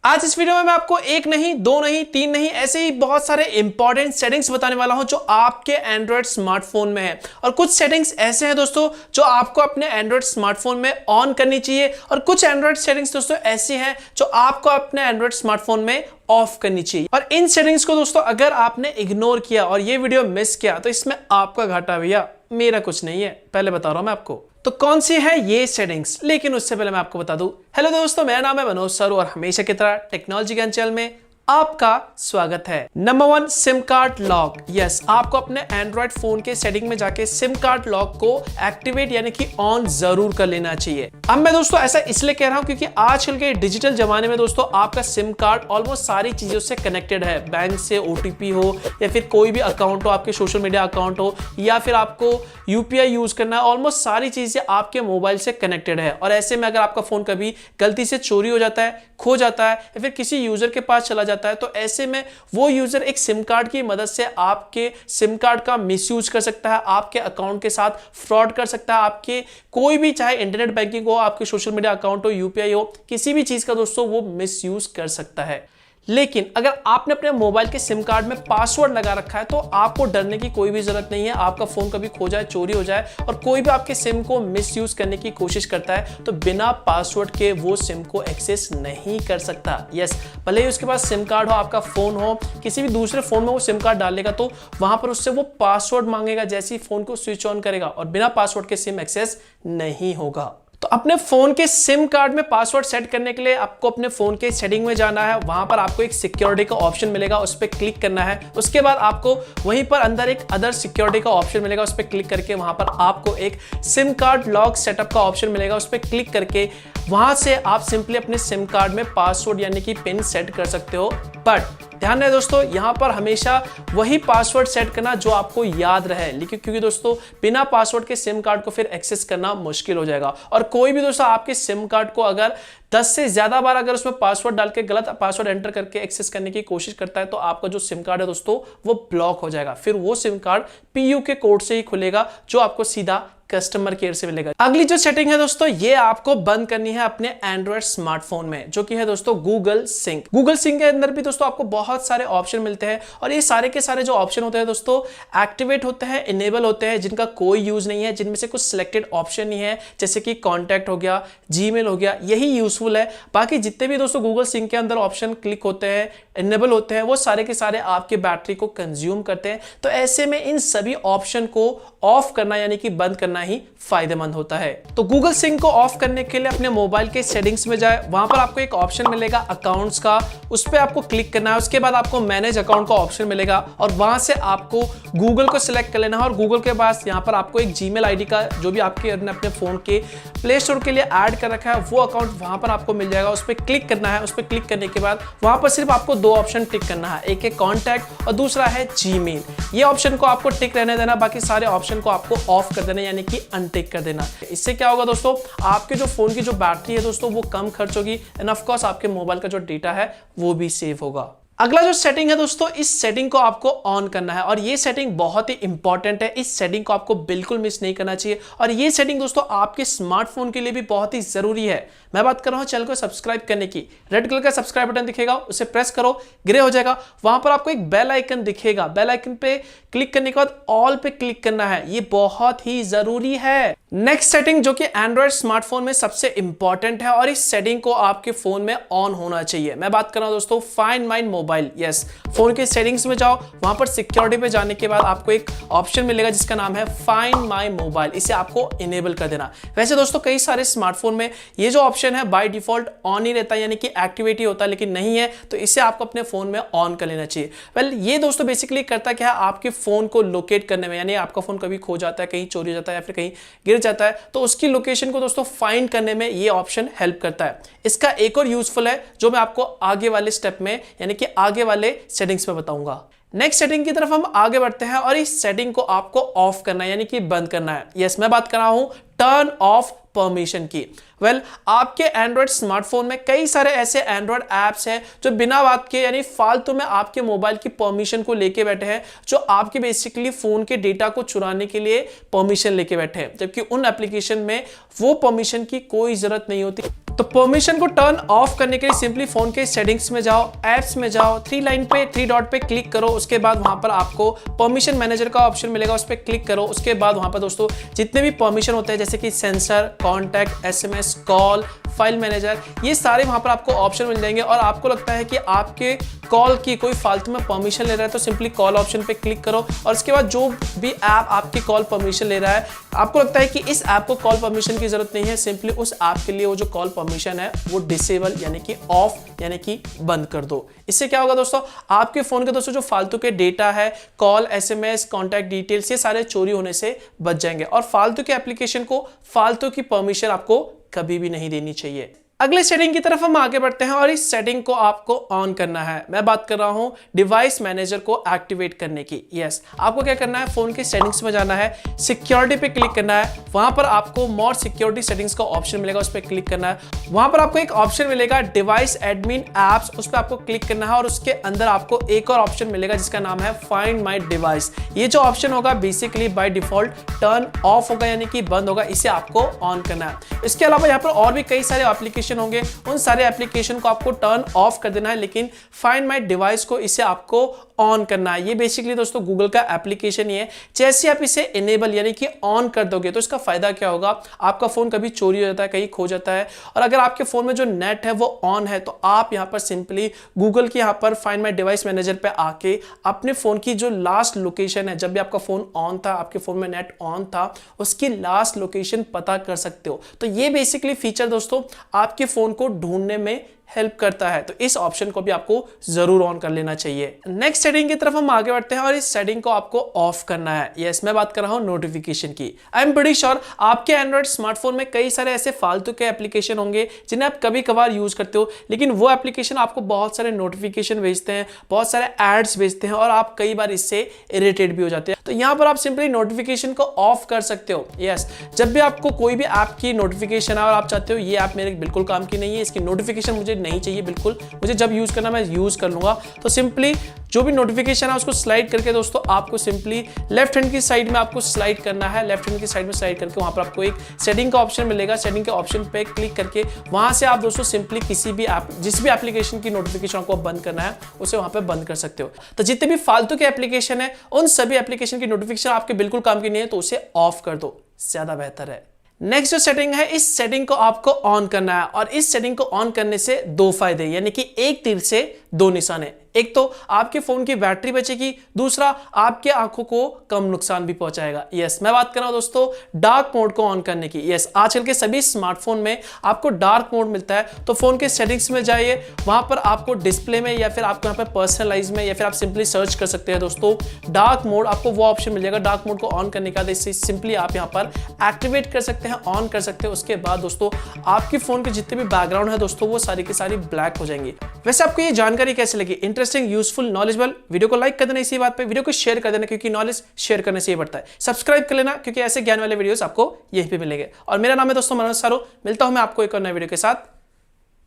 आज इस वीडियो में मैं आपको एक नहीं, दो नहीं, तीन नहीं, ऐसे ही बहुत सारे इंपॉर्टेंट सेटिंग्स बताने वाला हूं जो आपके एंड्रॉयड स्मार्टफोन में है। और कुछ सेटिंग्स ऐसे हैं दोस्तों जो आपको अपने एंड्रॉयड स्मार्टफोन में ऑन करनी चाहिए और कुछ एंड्रॉयड सेटिंग्स दोस्तों ऐसी हैं जो आपको अपने एंड्रॉयड स्मार्टफोन में ऑफ करनी चाहिए। और इन सेटिंग्स को दोस्तों अगर आपने इग्नोर किया और ये वीडियो मिस किया तो इसमें आपका घाटा भैया, मेरा कुछ नहीं है, पहले बता रहा हूं मैं आपको। तो कौन सी है ये सेटिंग्स, लेकिन उससे पहले मैं आपको बता दूं, हेलो दोस्तों, मेरा नाम है मनोज सर और हमेशा की तरह टेक्नोलॉजी ज्ञान चैनल में आपका स्वागत है। Number 1, SIM card lock. Yes, आपको अपने एंड्रॉयड फोन के सेटिंग में जाके सिम कार्ड लॉक को एक्टिवेट यानी कि ऑन जरूर कर लेना चाहिए। अब मैं दोस्तों ऐसा इसलिए कह रहा हूं क्योंकि आजकल के डिजिटल जमाने में दोस्तों आपका सिम कार्ड ऑलमोस्ट सारी चीजों से कनेक्टेड है। बैंक से ओटीपी हो या फिर कोई भी अकाउंट हो, आपके सोशल मीडिया अकाउंट हो या फिर आपको यूपीआई यूज करना है, ऑलमोस्ट सारी चीजें आपके मोबाइल से कनेक्टेड है। और ऐसे में अगर आपका फोन कभी गलती से चोरी हो जाता है, खो जाता है या फिर किसी यूजर के पास चला जाता है तो ऐसे में वो यूजर एक सिम कार्ड की मदद से आपके सिम कार्ड का मिसयूज कर सकता है, आपके अकाउंट के साथ फ्रॉड कर सकता है, आपके कोई भी चाहे इंटरनेट बैंकिंग हो, आपके सोशल मीडिया अकाउंट हो, यूपीआई हो, किसी भी चीज का दोस्तों वो मिसयूज कर सकता है। लेकिन अगर आपने अपने मोबाइल के सिम कार्ड में पासवर्ड लगा रखा है तो आपको डरने की कोई भी जरूरत नहीं है। आपका फोन कभी खो जाए, चोरी हो जाए और कोई भी आपके सिम को मिसयूज करने की कोशिश करता है तो बिना पासवर्ड के वो सिम को एक्सेस नहीं कर सकता। यस, भले ही उसके पास सिम कार्ड हो, आपका फोन हो, किसी भी दूसरे फोन में वो सिम कार्ड डालेगा तो वहां पर उससे वो पासवर्ड मांगेगा जैसे ही फोन को स्विच ऑन करेगा और बिना पासवर्ड के सिम एक्सेस नहीं होगा। तो अपने फोन के सिम कार्ड में पासवर्ड सेट करने के लिए आपको अपने फोन के सेटिंग में जाना है। वहां पर आपको एक सिक्योरिटी का ऑप्शन मिलेगा, उस पर क्लिक करना है। उसके बाद आपको वहीं पर अंदर एक अदर सिक्योरिटी का ऑप्शन मिलेगा, उस पर क्लिक करके वहां पर आपको एक सिम कार्ड लॉक सेटअप का ऑप्शन मिलेगा। उस पर क्लिक करके वहां से आप सिंपली अपने सिम कार्ड में पासवर्ड यानी कि पिन सेट कर सकते हो। बट ध्यान रहे दोस्तों, यहां पर हमेशा वही पासवर्ड सेट करना जो आपको याद रहे, लेकिन क्योंकि दोस्तों बिना पासवर्ड के सिम कार्ड को फिर एक्सेस करना मुश्किल हो जाएगा। और कोई भी दोस्तों आपके सिम कार्ड को अगर 10 से ज्यादा बार अगर उसमें पासवर्ड डाल के गलत पासवर्ड एंटर करके एक्सेस करने की कोशिश करता है तो आपका जो सिम कार्ड है दोस्तों वो ब्लॉक हो जाएगा। फिर वो सिम कार्ड पीयू के कोड से ही खुलेगा जो आपको सीधा कस्टमर केयर से मिलेगा। अगली जो सेटिंग है दोस्तों ये आपको बंद करनी है अपने एंड्रॉयड स्मार्टफोन में, जो कि है दोस्तों गूगल सिंक। गूगल सिंक के अंदर भी दोस्तों आपको बहुत सारे ऑप्शन मिलते हैं और ये सारे के सारे जो ऑप्शन होते हैं दोस्तों एक्टिवेट होते हैं, इनेबल होते हैं, जिनका कोई यूज नहीं है, जिनमें से कुछ सिलेक्टेड ऑप्शन ही है, जैसे कि कॉन्टैक्ट हो गया, जीमेल हो गया, यही यूजफुल है। बाकी जितने भी दोस्तों गूगल सिंक के अंदर ऑप्शन क्लिक होते हैं, इनेबल होते हैं, वो सारे के सारे आपके बैटरी को कंज्यूम करते हैं। तो ऐसे में इन सभी ऑप्शन को ऑफ करना यानी कि बंद करना ही फायदेमंद होता है। तो गूगल सिंक को ऑफ करने के लिए अपने मोबाइल के सेटिंग्स में जाए, वहां पर आपको एक ऑप्शन मिलेगा अकाउंट्स का, उस पर आपको क्लिक करना है। उसके बाद आपको मैनेज अकाउंट का ऑप्शन मिलेगा और वहां से आपको गूगल को सिलेक्ट कर लेना है। और गूगल के पास यहाँ पर आपको एक जीमेल आईडी का जो भी आपके अपने फोन के प्ले स्टोर के लिए ऐड कर रखा है वो अकाउंट वहां पर आपको मिल जाएगा। उस पर क्लिक करना है। उस पर क्लिक करने के बाद वहां पर सिर्फ आपको दो ऑप्शन टिक करना है, एक है कॉन्टैक्ट और दूसरा है जीमेल। ये ऑप्शन को आपको टिक रहने देना, बाकी सारे ऑप्शन को आपको ऑफ कर देना यानी कि अनटिक कर देना। इससे क्या होगा दोस्तों, आपके जो फोन की जो बैटरी है दोस्तों वो कम खर्च होगी एंड ऑफ कोर्स आपके मोबाइल का जो डेटा है वो भी सेव होगा। अगला जो सेटिंग है दोस्तों, इस सेटिंग को आपको ऑन करना है और ये सेटिंग बहुत ही इंपॉर्टेंट है। इस सेटिंग को आपको बिल्कुल मिस नहीं करना चाहिए और ये सेटिंग दोस्तों आपके स्मार्टफोन के लिए भी बहुत ही जरूरी है। मैं बात कर रहा हूं चैनल को सब्सक्राइब करने की। रेड कलर का सब्सक्राइब बटन दिखेगा, उसे प्रेस करो, ग्रे हो जाएगा, वहां पर आपको एक बेल आइकन दिखेगा। बेल आइकन पे क्लिक करने के बाद ऑल पे क्लिक करना है, ये बहुत ही जरूरी है। नेक्स्ट सेटिंग जो कि एंड्रॉयड स्मार्टफोन में सबसे इंपॉर्टेंट है और इस सेटिंग को आपके फोन में ऑन होना चाहिए। मैं बात कर रहा हूं दोस्तों find my mobile. Yes, phone के सेटिंग्स में जाओ, वहां पर सिक्योरिटी पे जाने के बाद आपको एक ऑप्शन मिलेगा जिसका नाम है फाइंड माई मोबाइल। इसे आपको इनेबल कर देना। वैसे दोस्तों कई सारे स्मार्टफोन में ये जो ऑप्शन है बाय डिफॉल्ट ऑन ही रहता है यानी कि एक्टिवेट ही होता है, लेकिन नहीं है तो इसे आपको अपने फोन में ऑन कर लेना चाहिए। वेल ये दोस्तों बेसिकली करता क्या है, आपके फोन को लोकेट करने में, यानी आपका फोन कभी खो जाता है, कहीं चोरी हो जाता है या फिर कहीं गिर जाता है तो उसकी लोकेशन को दोस्तों फाइंड करने में ये ऑप्शन हेल्प करता है। इसका एक और यूजफुल है जो मैं आपको आगे वाले स्टेप में यानी कि आगे वाले सेटिंग्स में बताऊंगा। नेक्स्ट सेटिंग की तरफ हम आगे बढ़ते हैं और इस सेटिंग को आपको ऑफ करना है यानी कि बंद करना है। यस, मैं बात कर रहा हूं टर्न ऑफ परमिशन की। वेल आपके एंड्रॉयड स्मार्टफोन में कई सारे ऐसे एंड्रॉयड ऐप्स हैं जो बिना बात के यानी फालतू में आपके मोबाइल की परमिशन को लेके बैठे हैं, जो आपके बेसिकली फोन के डेटा को चुराने के लिए परमिशन लेके बैठे हैं, जबकि उन एप्लीकेशन में वो परमिशन की कोई जरूरत नहीं होती। तो परमिशन को टर्न ऑफ करने के लिए सिंपली फोन के सेटिंग्स में जाओ, एप्स में जाओ, थ्री डॉट पे क्लिक करो। उसके बाद वहां पर आपको परमिशन मैनेजर का ऑप्शन मिलेगा, उस पर क्लिक करो। उसके बाद वहां पर दोस्तों जितने भी परमिशन होते हैं जैसे कि sensor, contact, SMS, call, file manager, ये सारे वहां पर आपको ऑप्शन मिल जाएंगे। और आपको लगता है कि आपके कॉल की कोई फालतू में परमिशन ले रहा है तो सिंपली कॉल ऑप्शन पे क्लिक करो। और उसके बाद जो भी ऐप आपकी कॉल परमिशन ले रहा है, आपको लगता है कि इस ऐप को कॉल परमिशन की जरूरत नहीं है, सिंपली उस ऐप के लिए वो जो कॉल परमिशन है वो डिसेबल यानी कि ऑफ यानी कि बंद कर दो। इससे क्या होगा दोस्तों, आपके फोन के दोस्तों जो फालतू के डेटा है, कॉल, SMS, कॉन्टैक्ट डिटेल्स, ये सारे चोरी होने से बच जाएंगे। और फालतू के एप्लीकेशन को फालतू की परमिशन आपको कभी भी नहीं देनी चाहिए। अगले सेटिंग की तरफ हम आगे बढ़ते हैं और इस सेटिंग को आपको ऑन करना है। मैं बात कर रहा हूं डिवाइस मैनेजर को एक्टिवेट करने की। यस, आपको क्या करना है, फोन के सेटिंग्स में जाना है, सिक्योरिटी पे क्लिक करना है। वहां पर आपको मोर सिक्योरिटी सेटिंग्स का ऑप्शन मिलेगा, उस पर क्लिक करना है। वहां पर आपको एक ऑप्शन मिलेगा डिवाइस एडमिन एप्स, उस पर आपको क्लिक करना है। और उसके अंदर आपको एक और ऑप्शन मिलेगा जिसका नाम है फाइंड माई डिवाइस। ये जो ऑप्शन होगा basically by default turn off होगा यानी कि बंद होगा, इसे आपको ऑन करना है। इसके अलावा यहाँ पर और भी कई सारे एप्लीकेशन होंगे, उन सारे एप्लीकेशन को आपको टर्न ऑफ कर देना है, लेकिन फाइंड माई डिवाइस को इसे आपको ऑन करना है। ये बेसिकली दोस्तों गूगल का एप्लीकेशन ही है। जैसे आप इसे इनेबल यानी कि ऑन कर दोगे तो इसका फायदा क्या होगा, आपका फोन कभी चोरी हो जाता है, कहीं खो जाता है, और अगर आपके फोन में जो नेट है वो ऑन है तो आप यहां पर सिंपली गूगल की यहां पर फाइंड माई डिवाइस मैनेजर पे आके अपने फोन की जो लास्ट लोकेशन है, जब भी आपका फोन ऑन था, आपके फोन में नेट ऑन था, उसकी लास्ट लोकेशन पता कर सकते हो। तो ये बेसिकली फीचर दोस्तों आपके फोन को ढूंढने में हेल्प करता है, तो इस ऑप्शन को भी आपको जरूर ऑन कर लेना चाहिए। नेक्स्ट सेटिंग की तरफ हम आगे बढ़ते हैं और इस सेटिंग को आपको ऑफ करना है। यस, मैं बात कर रहा हूं नोटिफिकेशन की। आई एम प्रीटी श्योर आपके एंड्रॉइड स्मार्टफोन में कई सारे ऐसे फालतू के एप्लीकेशन होंगे जिन्हें आप कभी कभार यूज करते हो, लेकिन वो एप्लीकेशन आपको बहुत सारे नोटिफिकेशन भेजते हैं, बहुत सारे एड्स भेजते हैं और आप कई बार इससे इरिटेट भी हो जाते हैं। तो यहां पर आप सिंपली नोटिफिकेशन को ऑफ कर सकते हो। यस, जब भी आपको कोई भी ऐप की नोटिफिकेशन है और आप चाहते हो ये ऐप मेरे बिल्कुल काम की नहीं है, इसकी नोटिफिकेशन मुझे नहीं चाहिए, बिल्कुल मुझे जब यूज करना मैं यूज कर लूंगा, तो सिंपली जो भी नोटिफिकेशन है उसको स्लाइड करके दोस्तों आपको सिंपली लेफ्ट हैंड की साइड में आपको स्लाइड करना है। लेफ्ट हैंड की साइड में स्लाइड करके वहां पर आपको एक सेटिंग का ऑप्शन मिलेगा। सेटिंग के ऑप्शन पे क्लिक करके वहां से आप दोस्तों सिंपली किसी भी ऐप, जिस भी एप्लीकेशन की नोटिफिकेशन आपको बंद करना है उसे वहां पे बंद कर सकते हो। तो जितने भी फालतू के एप्लीकेशन है उन सभी एप्लीकेशन की नोटिफिकेशन आपके बिल्कुल काम की नहीं है तो उसे ऑफ कर दो, ज्यादा बेहतर है। नेक्स्ट जो सेटिंग है, इस सेटिंग को आपको ऑन करना है और इस सेटिंग को ऑन करने से दो फायदे यानी कि एक तीर से दो निशाने। एक तो आपके फोन की बैटरी बचेगी, दूसरा आपके आंखों को कम नुकसान भी पहुंचाएगा। यस, मैं बात कर रहा हूं दोस्तों डार्क मोड को ऑन करने की। यस, आजकल के सभी स्मार्टफोन में आपको डार्क मोड मिलता है, तो फोन के सेटिंग्स में जाइए, वहां पर आपको डिस्प्ले में या फिर आपको यहाँ पे पर्सनलाइज में या फिर आप सिंपली सर्च कर सकते हैं दोस्तों डार्क मोड, आपको वो ऑप्शन मिल जाएगा। डार्क मोड को ऑन करने के बाद इससे सिंपली आप यहाँ पर एक्टिवेट कर सकते हैं, ऑन कर सकते हैं। उसके बाद दोस्तों आपके फोन के जितने भी बैकग्राउंड है दोस्तों वो सारी की सारी ब्लैक हो जाएंगी। वैसे आपको ये जानकारी कैसी लगी, इंटरेस्टिंग, यूजफुल, नॉलेजेबल? वीडियो को लाइक कर देना इसी बात पे, वीडियो को शेयर कर देना क्योंकि नॉलेज शेयर करने से ही बढ़ता है। सब्सक्राइब कर लेना क्योंकि ऐसे ज्ञान वाले वीडियोस आपको यहीं पे मिलेंगे। और मेरा नाम है दोस्तों मनोज सारो, मिलता हूं मैं आपको एक और नए वीडियो के साथ,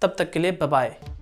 तब तक के लिए बाय बाय।